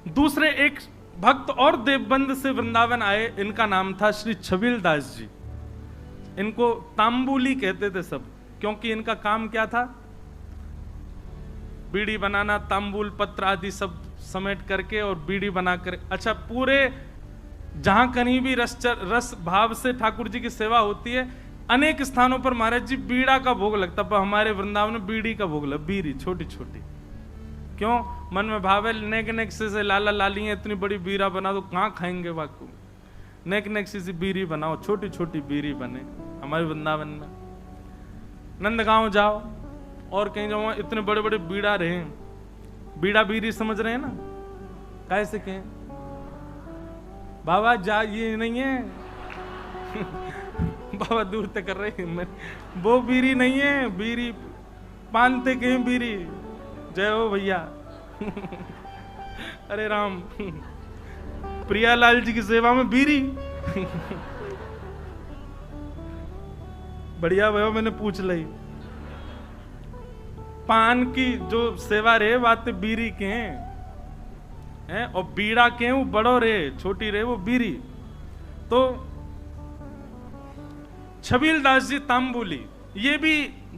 दूसरे एक भक्त और देवबंद से वृंदावन आए, इनका नाम था श्री छबील दास जी। इनको तांबुली कहते थे सब, क्योंकि इनका काम क्या था? बीड़ी बनाना, तांबुल पत्र आदि सब समेट करके और बीड़ी बनाकर, अच्छा पूरे जहां कहीं भी रस भाव से ठाकुर जी की सेवा होती है, अनेक स्थानों पर महाराज जी बीड़ा का भोग लगता, पर हमारे वृंदावन में बीड़ी का भोग लगा, बीड़ी छोटी छोटी। क्यों? मन में भाव है, नेक नेक से लाला लाली है, इतनी बड़ी बीड़ा बना दो, कहाँ खाएंगे बाकू? नेक नेक सी बीड़ी बनाओ, छोटी छोटी बीड़ी बने। हमारे वृंदावन में नंदगांव जाओ और कहीं जाओ, इतने बड़े बड़े बीड़ा रहे, बीड़ा बीड़ी समझ रहे हैं ना, कैसे कहें बाबा जा, ये नहीं है बाबा दूर तक कर रहे हैं, वो बीड़ी नहीं है, बीड़ी पानते कहीं बीड़ी। जय हो भैया अरे राम प्रियालाल जी की सेवा में बीड़ी बढ़िया भैया, मैंने पूछ ली। पान की जो सेवा रे बात बीड़ी के हैं, और बीड़ा के वो बड़ो रे, छोटी रे वो बीड़ी। तो छबील दास जी तांबुली, ये भी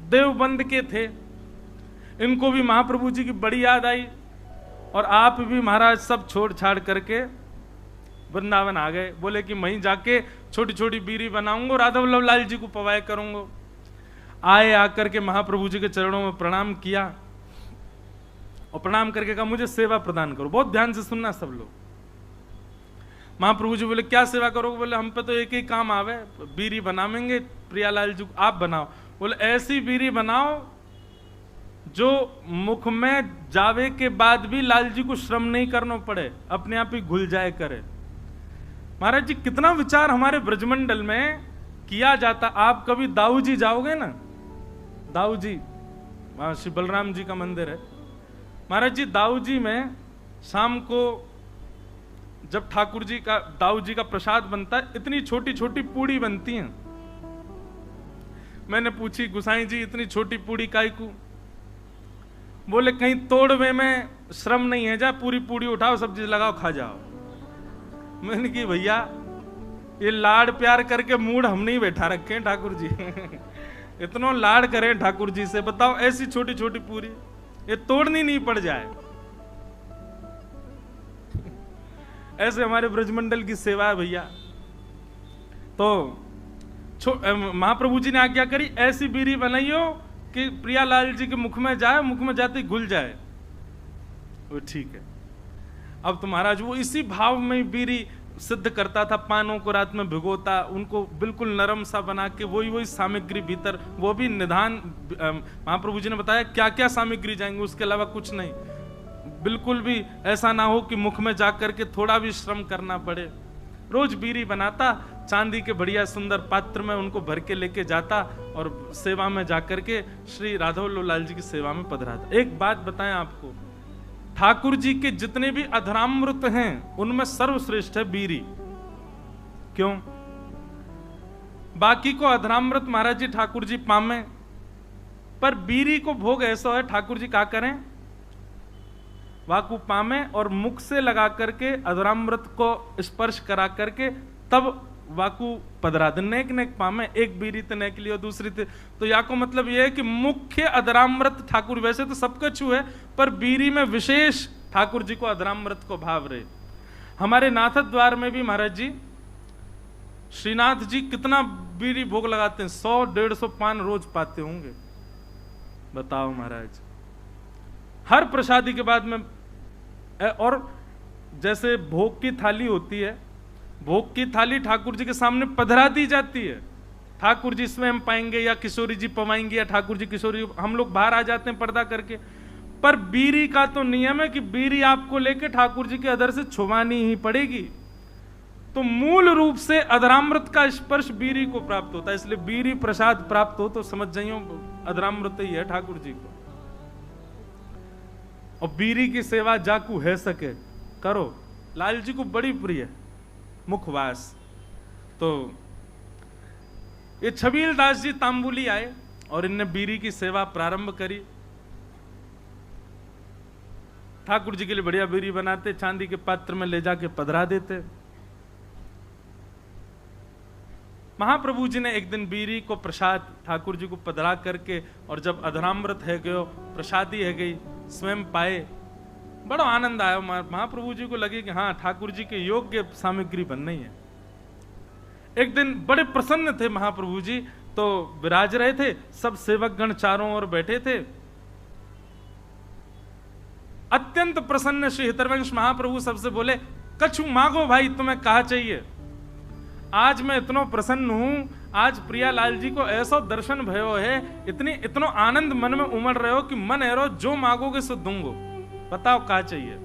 देवबंद के थे। इनको भी महाप्रभु जी की बड़ी याद आई, और आप भी महाराज सब छोड़ छाड़ करके वृंदावन आ गए। बोले कि वहीं जाके छोटी छोटी बीड़ी बनाऊंगा, राधा वल्लभ लाल जी को पवाए करूंगा। आए, आकर के महाप्रभु जी के चरणों में प्रणाम किया, और प्रणाम करके कहा मुझे सेवा प्रदान करो। बहुत ध्यान से सुनना सब लोग। महाप्रभु जी बोले क्या सेवा करोगे? बोले हम पे तो एक ही काम आवे, बीड़ी बनावेंगे, प्रियालाल जी आप बनाओ। बोले ऐसी बीड़ी बनाओ जो मुख में जावे के बाद भी लाल जी को श्रम नहीं करना पड़े, अपने आप ही घुल जाए करे। महाराज जी कितना विचार हमारे ब्रजमंडल में किया जाता। आप कभी दाऊ जी जाओगे ना, दाऊ जी वहां श्री बलराम जी का मंदिर है। महाराज जी दाऊ जी में शाम को जब ठाकुर जी का, दाऊ जी का प्रसाद बनता है, इतनी छोटी छोटी पूड़ी बनती हैं। मैंने पूछी गुसाई जी इतनी छोटी पूड़ी काई को? बोले कहीं तोड़वे में श्रम नहीं है, जा पूरी पूड़ी उठाओ, सब्जी लगाओ, खा जाओ। मैंने की भैया ये लाड प्यार करके मूड हम नहीं बैठा रखे हैं ठाकुर जी इतना लाड करें ठाकुर जी से, बताओ ऐसी छोटी छोटी पूरी ये तोड़नी नहीं पड़ जाए। ऐसे हमारे ब्रजमंडल की सेवा है भैया। तो महाप्रभु जी ने आज्ञा करी ऐसी बीड़ी बनाइयो कि प्रियालाल जी के मुख में जाए, मुख में जाते ही घुल जाए। वो ठीक है। अब तो महाराज वो इसी भाव में बीड़ी सिद्ध करता था, पानों को रात में भिगोता, उनको बिल्कुल नरम सा बना के वही सामग्री भीतर, वो भी निधान। महाप्रभु जी ने बताया क्या क्या सामग्री जाएंगे, उसके अलावा कुछ नहीं। बिल्कुल भी ऐसा ना हो कि मुख में जाकर के थोड़ा भी श्रम करना पड़े। रोज बीड़ी बनाता, चांदी के बढ़िया सुंदर पात्र में उनको भर के लेके जाता, और सेवा में जाकर के श्री राधा वल्लभ लाल जी की सेवा में पधराता। एक बात बताएं आपको, ठाकुर जी के जितने भी अधरामृत हैं उनमें सर्वश्रेष्ठ है बीड़ी। क्यों? बाकी को अधरामृत महाराज जी ठाकुर जी पामे, पर बीड़ी को भोग ऐसा है ठाकुर जी क्या करें, वाकु पामे और मुख से लगा करके अधरामृत को स्पर्श करा करके तब वाकु पधरा दे। नेक नेक पामे, एक बीड़ी तो नेक लियो, दूसरी तो या को मतलब यह है कि मुख्य अधरामृत ठाकुर, वैसे तो सबका छू है, पर बीड़ी में विशेष ठाकुर जी को अधरामृत को भाव रहे। हमारे नाथ द्वार में भी महाराज जी, श्रीनाथ जी कितना बीड़ी भोग लगाते हैं, 100-150 पान रोज पाते होंगे। बताओ महाराज, हर प्रसादी के बाद में। और जैसे भोग की थाली होती है, भोग की थाली ठाकुर जी के सामने पधरा दी जाती है। ठाकुर जी स्वयं पाएंगे या किशोरी जी पवाएंगे या ठाकुर जी किशोरी, हम लोग बाहर आ जाते हैं पर्दा करके। पर बीड़ी का तो नियम है कि बीड़ी आपको लेके ठाकुर जी के अधर से छुवानी ही पड़ेगी। तो मूल रूप से अधरामृत का स्पर्श बीड़ी को प्राप्त होता है, इसलिए बीड़ी प्रसाद प्राप्त हो तो समझ जाइयो अधरामृत ही है ठाकुर जी को। और बीड़ी की सेवा जाकू है सके करो, लाल जी को बड़ी प्रिय मुखवास। तो ये छबील दास जी तांबुली आए और इनने बीड़ी की सेवा प्रारंभ करी। ठाकुर जी के लिए बढ़िया बीरी बनाते, चांदी के पात्र में ले जाके पधरा देते। महाप्रभु जी ने एक दिन बीरी को प्रसाद ठाकुर जी को पधरा करके, और जब अधरामृत है गयो, प्रसादी है गई, स्वयं पाए, बड़ा आनंद आया। महाप्रभु जी को लगे कि हाँ, ठाकुर जी के योग्य सामग्री बन रही है। एक दिन बड़े प्रसन्न थे महाप्रभु जी, तो विराज रहे थे, सब सेवक गण चारों ओर बैठे थे। अत्यंत प्रसन्न श्री हितरवंश महाप्रभु सबसे बोले, कछु मांगो भाई, तुम्हें कहा चाहिए। आज मैं इतना प्रसन्न हूं, आज प्रियालाल जी को ऐसा दर्शन भयो है, इतनो आनंद मन में उमड़ रहे हो कि मन है रो, जो मांगोगे सो दूंगो, बताओ क्या चाहिए।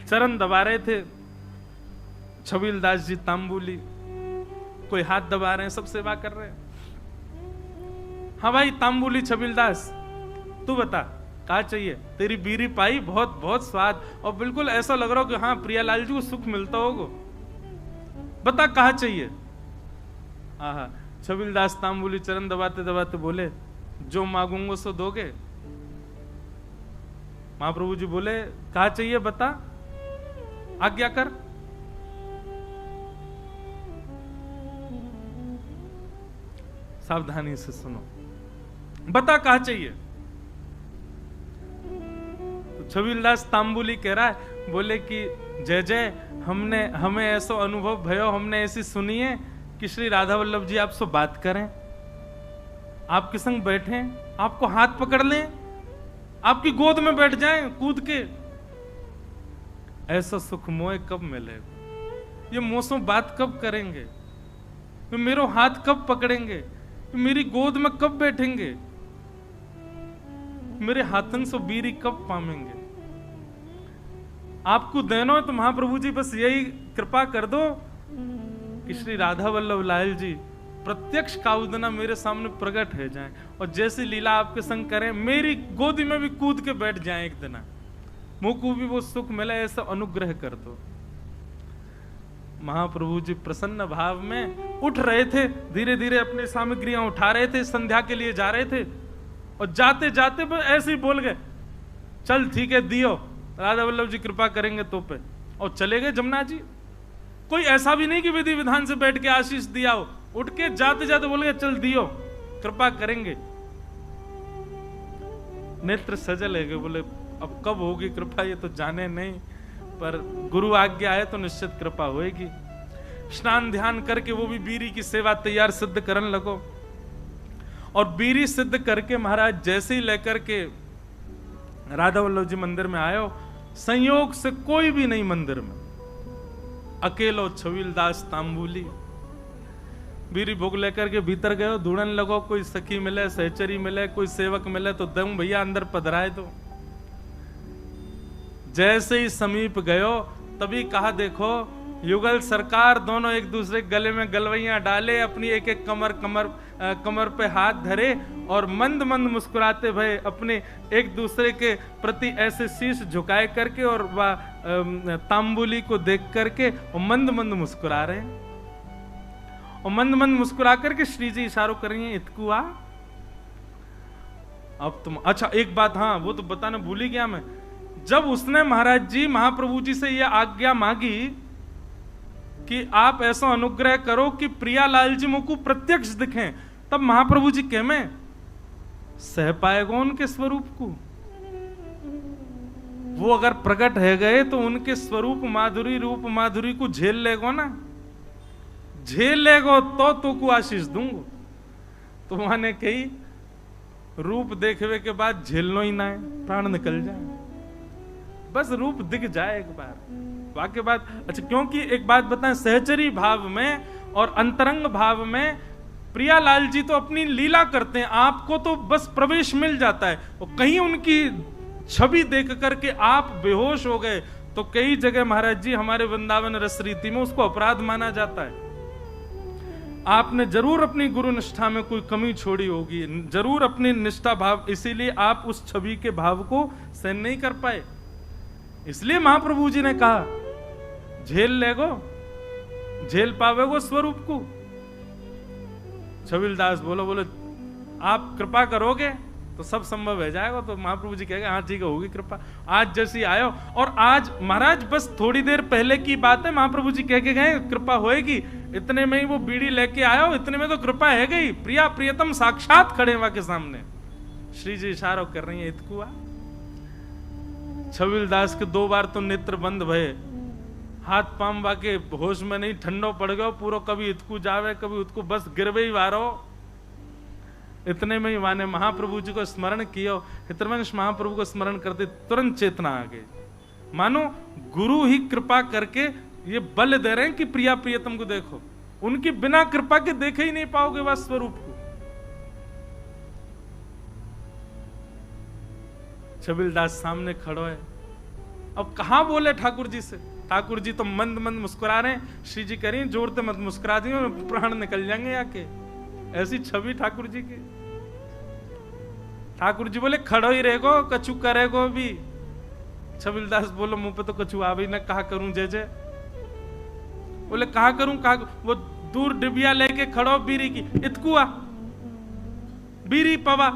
चरण दबा रहे थे छबील दास जी तांबुली, कोई हाथ दबा रहे हैं, सब सेवा कर रहे हैं। हाँ भाई तांबुली छबील दास, तू बता क्या चाहिए। तेरी बीरी पाई, बहुत बहुत स्वाद, और बिल्कुल ऐसा लग रहा हो कि हाँ प्रियालाल जी को सुख मिलता होगा, बता कहा चाहिए। आहा, छबील दास तांबुली चरण दबाते दबाते बोले, जो मांगूंगा सो दोगे। महाप्रभु जी बोले, कहा चाहिए बता, आज्ञा कर। सावधानी से सुनो, बता कहा चाहिए। छबील दास तांबुली कह रहा है, बोले कि जय जय, हमें ऐसा अनुभव भयो, हमने ऐसी सुनी है कि श्री राधा वल्लभ जी आपसे बात करें, आपके संग बैठे, आपको हाथ पकड़ लें, आपकी गोद में बैठ जाएं कूद के। ऐसा सुख मोह कब मिलेगा? ये मोसों बात कब करेंगे? ये मेरो हाथ कब पकड़ेंगे? मेरी गोद में कब बैठेंगे? मेरे हाथन से बीरी कब पामेंगे? आपको देनो है तो महाप्रभु जी बस यही कृपा कर दो कि श्री राधा वल्लभ लाल जी प्रत्यक्ष काउदना मेरे सामने प्रकट हो जाएं, और जैसी लीला आपके संग करें, मेरी गोदी में भी कूद के बैठ जाएं एक दिन, मुझको भी वो सुख मिले, ऐसा अनुग्रह कर दो। महाप्रभु जी प्रसन्न भाव में उठ रहे थे, धीरे धीरे अपनी सामग्रियां उठा रहे थे, संध्या के लिए जा रहे थे, और जाते जाते ऐसे ही बोल गए, चल ठीक है दियो, राधा वल्लभ जी कृपा करेंगे तो पे, और चले गए जमुना जी। कोई ऐसा भी नहीं कि विधि विधान से बैठ के आशीष दिया हो, उठ के जाते जाते बोल गए, चल दियो, कृपा करेंगे। नेत्र सजल है, बोले अब कब होगी कृपा ये तो जाने नहीं, पर गुरु आज्ञा है तो निश्चित कृपा होएगी। स्नान ध्यान करके वो भी बीरी की सेवा तैयार सिद्ध करने लगो, और बीरी सिद्ध करके महाराज जैसे ही लेकर के राधा वल्लभ जी मंदिर में आयो, संयोग से कोई भी नहीं मंदिर में, अकेलो छबील दास तांबुली बीरी भोग लेकर के भीतर गयो, ढूंढने लगो, कोई सखी मिले, सहचरी मिले, कोई सेवक मिले तो दम भैया अंदर पधराए दो। जैसे ही समीप गयो तभी कहा, देखो युगल सरकार, दोनों एक दूसरे गले में गलवैयां डाले, अपनी एक एक कमर पे हाथ धरे, और मंद मंद मुस्कुराते भय अपने एक दूसरे के प्रति ऐसे शीश झुकाए करके, और वह तांबुली को देख करके और मंद मंद मुस्कुरा रहे हैं, और मंद मंद मुस्कुरा करके श्री जी इशारों कर रही हैं, इतकू आ। अब तुम, अच्छा एक बात, हाँ वो तो बताना भूल ही गया मैं, जब उसने महाराज जी महाप्रभु जी से यह आज्ञा मांगी कि आप ऐसा अनुग्रह करो कि प्रियालाल जी मुझको प्रत्यक्ष दिखें, तब महाप्रभु जी कह में सह पाएगा उनके स्वरूप को। वो अगर प्रकट है गए तो उनके स्वरूप माधुरी, रूप माधुरी को झेल लेगो ना, झेल लेगो तो को आशीष दूंगो। तो माने कही रूप देखने के बाद झेलनो ही ना है, प्राण निकल जाए, बस रूप दिख जाए एक बार, वाक्य बात। अच्छा, क्योंकि एक बात बताएं, सहचरी भाव में और अंतरंग भाव में प्रियालाल जी तो अपनी लीला करते हैं, आपको तो बस प्रवेश मिल जाता है, और कहीं उनकी छवि देख करके आप बेहोश हो गए तो कई जगह महाराज जी हमारे वृंदावन रस रीति में उसको अपराध माना जाता है। आपने जरूर अपनी गुरु निष्ठा में कोई कमी छोड़ी होगी, जरूर अपनी निष्ठा भाव, इसीलिए आप उस छवि के भाव को सहन नहीं कर पाए। इसलिए महाप्रभु जी ने कहा झेल लेगो, झेल पावेगो स्वरूप को। छबील दास बोलो आप कृपा करोगे, तो सब संभव हो जाएगा। तो महाप्रभु जी कहेगा हाँ ठीक है, होगी कृपा। आज जैसी आयो, और आज महाराज बस थोड़ी देर पहले की बात है, महाप्रभु जी कह के गए कृपा होएगी, इतने में ही वो बीड़ी लेके आयो, इतने में तो कृपा है गई। प्रिया प्रियतम साक्षात खड़े वहां के सामने, श्री जी इशारा कर रही है इतकुआ। छबील दास के 2 बार तो नेत्र बंद भये, हाथ पाम वाके होश में नहीं, ठंडो पड़ गयो पूरा, कभी इतकू जावे कभी उतकू, बस गिरवे ही वारो। इतने में ही माने महाप्रभु जी को स्मरण किया, हितवंश महाप्रभु को स्मरण करते तुरंत चेतना आ गई। मानो गुरु ही कृपा करके ये बल दे रहे हैं कि प्रिया प्रियतम को देखो, उनकी बिना कृपा के देखे ही नहीं पाओगे वह स्वरूप को। छबील दास सामने खड़ो है, अब कहां बोले ठाकुर जी से। ठाकुर जी तो मंद मंद मुस्कुरा रहे हैं, श्री जी कह रही हैं जोर से मत मुस्कुरा दी, प्राण निकल जाएंगे आके। ऐसी छवि ठाकुर जी की। ठाकुर जी बोले खड़ो ही रहेगो, कछु करेगो भी। छबील दास बोलो मुंह पे तो कछु आ भी ना, कहा करूं जय जय। बोले कहा करूं कहा, वो दूर डिबिया लेके खड़ो बीरी की, इतकुआ बीरी पवा।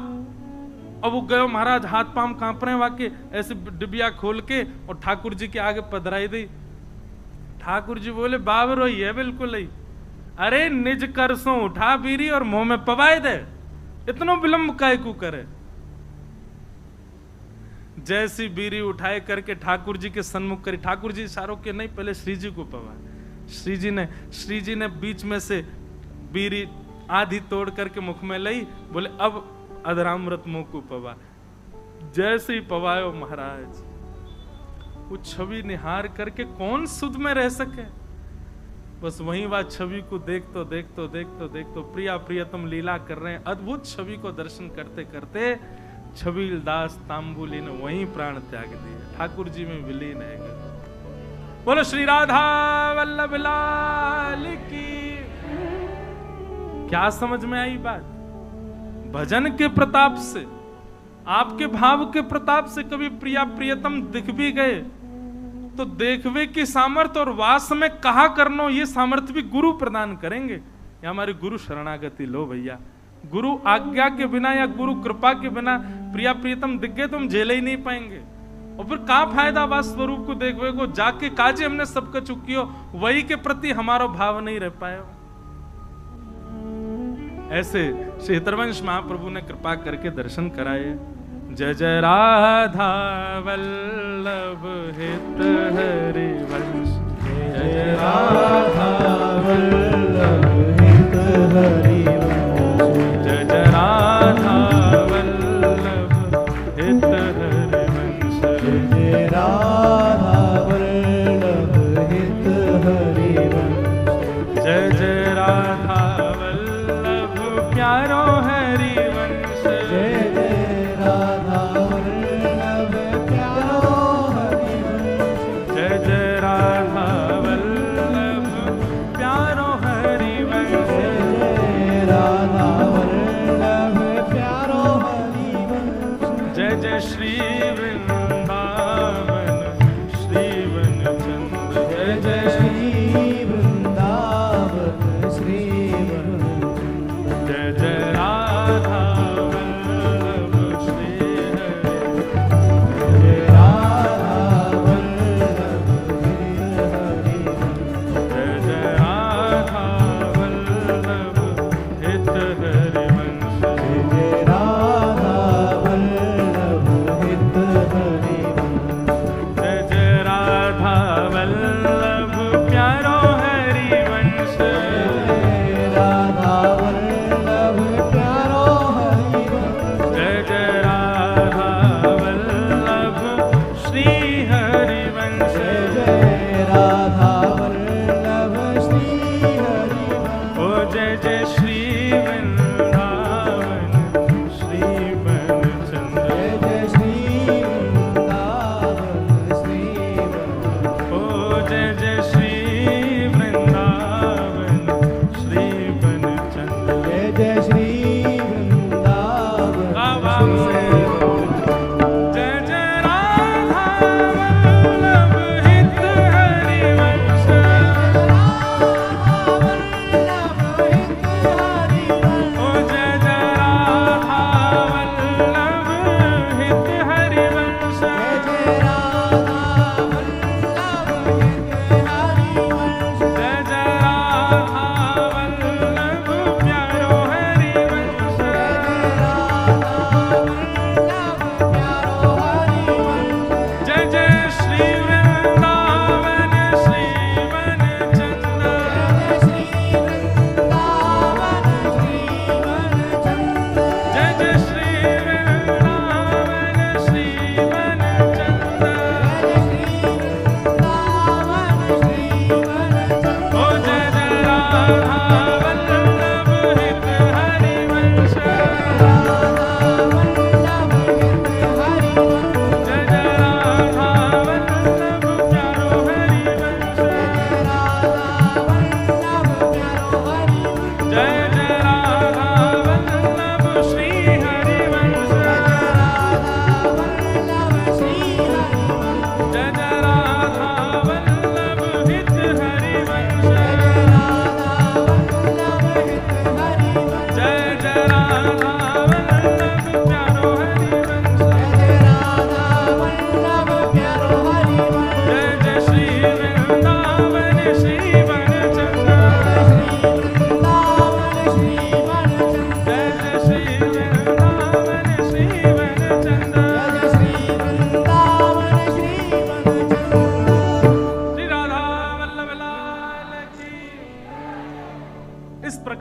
अब वो गयो महाराज, हाथ पाम कांप रहे वाके, ऐसे डिबिया खोल के और ठाकुर जी के आगे पधराई दी। ठाकुर जी बोले बाबरो ही है बिल्कुल ही, अरे निज करसों उठा बीरी और मुंह में पवाए दे, इतनो विलंब काय को करे। जैसी बीरी उठाए करके ठाकुर जी के सन्मुख करी। ठाकुर जी इशारों के नहीं, पहले श्री जी को पवा। श्री जी ने बीच में से बीरी आधी तोड़ करके मुख में लाई, बोले अब अधरामृत मुंह को पवा। जैसे ही पवायो महाराज, वो छवि निहार करके कौन सुध में रह सके। बस वहीं वह छवि को देखतो प्रिया प्रियतम लीला कर रहे हैं। अद्भुत छवि को दर्शन करते करते छबील दास तांबुली ने वहीं प्राण त्याग दिए, ठाकुर जी में विलीन है गए। बोलो श्री राधा वल्लभ लाल की। क्या समझ में आई बात? भजन के प्रताप से, आपके भाव के प्रताप से कभी प्रिया प्रियतम दिख भी गए तो देखवे की सामर्थ और वास में कहा करनो, ये सामर्थ भी गुरु प्रदान करेंगे। या हमारी गुरु शरणागति लो भैया। गुरु आज्ञा के बिना या गुरु कृपा के बिना प्रिया प्रियतम दिख गए तो हम झेले ही नहीं पाएंगे। और फिर का फायदा वास स्वरूप को देखवे को, जाके काजे हमने सबका चुकियो, वही के प्रति हमारा भाव नहीं रह पायो। ऐसे श्री हितवंश महाप्रभु ने कृपा करके दर्शन कराए। जय जय राधा वल्लभ हित हरि वंश, जय जय राधा वल्लभ हित हरि वंश, जय जय राधा वल्लभ हित हरि वंश, जय जय राधा वल्लभ हित हरि वंश, जय जय राधा प्यारो हरि वंश, जय जय राधा वल्लभ प्यारो हरि वंश, जय जय राधा वल्लभ प्यारो हरि वंश, जय राधा वल्लभ प्यारो हरि वंश, जय जय श्री वृंदावन श्री वनचंद, जय जय श्री वृंदावन श्री जय जय राधा वल्लभ श्री हरि, जय राधा वल्लभ हरि, जय जय राधा वल्लभ हित हरि वंश, जय जय राधा वल्लभ हित हरि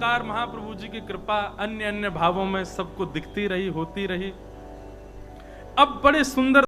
प्रकार महाप्रभु जी की कृपा अन्य अन्य भावों में सबको दिखती रही, होती रही। अब बड़े सुंदर